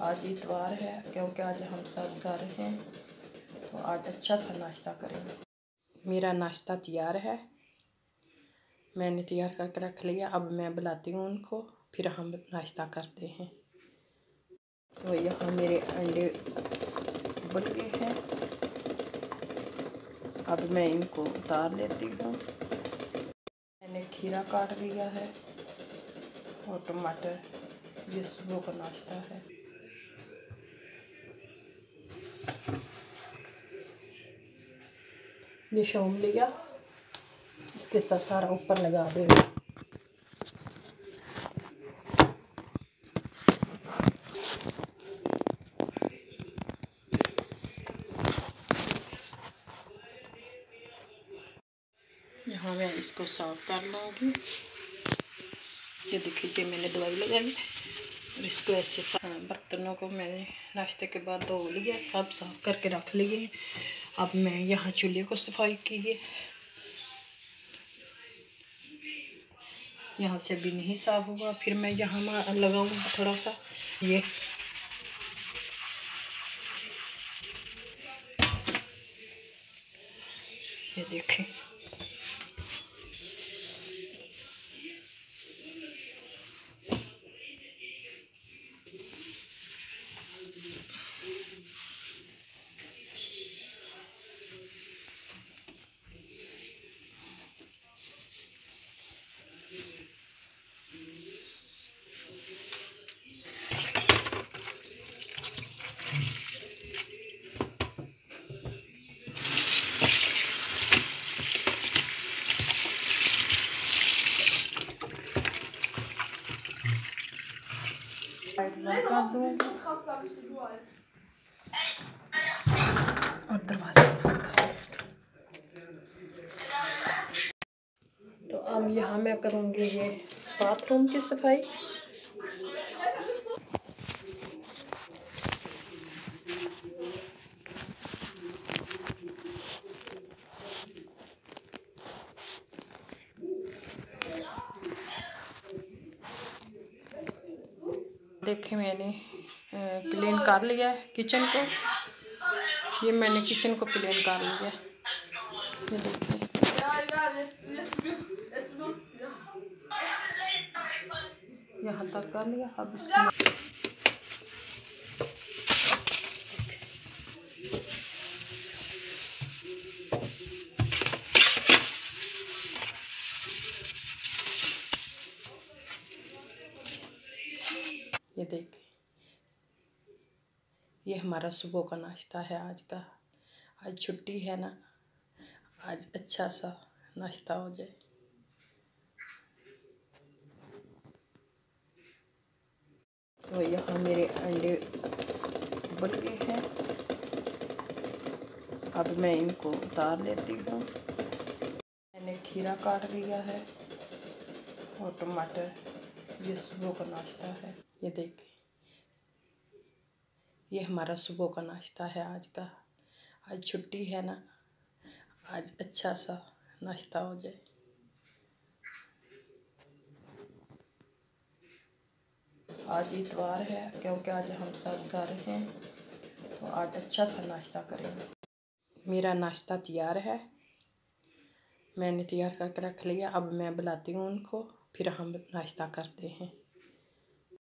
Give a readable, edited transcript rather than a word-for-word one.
आज इतवार है क्योंकि आज हम सब घर हैं, तो आज अच्छा सा नाश्ता करेंगे। मेरा नाश्ता तैयार है, मैंने तैयार करके रख लिया। अब मैं बुलाती हूँ उनको, फिर हम नाश्ता करते हैं। तो यहाँ मेरे अंडे उबल गए हैं, अब मैं इनको उतार लेती हूँ। मैंने खीरा काट लिया है और टमाटर। ये सुबह का नाश्ता है। ये शौम लिया, इसके साथ सारा ऊपर लगा देंगे। यहाँ मैं इसको साफ कर लूँगी। ये देखिए मैंने दवाई लगाई और इसको ऐसे बर्तनों को मैंने नाश्ते के बाद धो लिया, सब साफ करके रख लिए। अब मैं यहाँ चूल्हे को सफाई की है, यहाँ से भी नहीं साफ हुआ। फिर मैं यहाँ लगाऊंगी थोड़ा सा। ये देखें, और दरवाजा बंद कर। तो अब यहाँ मैं करूँगी ये बाथरूम की सफाई। देखें मैंने क्लीन कर लिया है किचन को। ये मैंने किचन को क्लीन कर लिया। ये देखिए, यहाँ तक कर लिया। अब इसको ये देखिए, ये हमारा सुबह का नाश्ता है आज का। आज छुट्टी है ना, आज अच्छा सा नाश्ता हो जाए। तो यहाँ मेरे अंडे उबल गए हैं, अब मैं इनको उतार लेती हूँ। मैंने खीरा काट लिया है और टमाटर। ये सुबह का नाश्ता है। ये देखिए, ये हमारा सुबह का नाश्ता है आज का। आज छुट्टी है ना, आज अच्छा सा नाश्ता हो जाए। आज इतवार है क्योंकि आज हम सब घर हैं, तो आज अच्छा सा नाश्ता करेंगे। मेरा नाश्ता तैयार है, मैंने तैयार करके रख लिया। अब मैं बुलाती हूँ उनको, फिर हम नाश्ता करते हैं।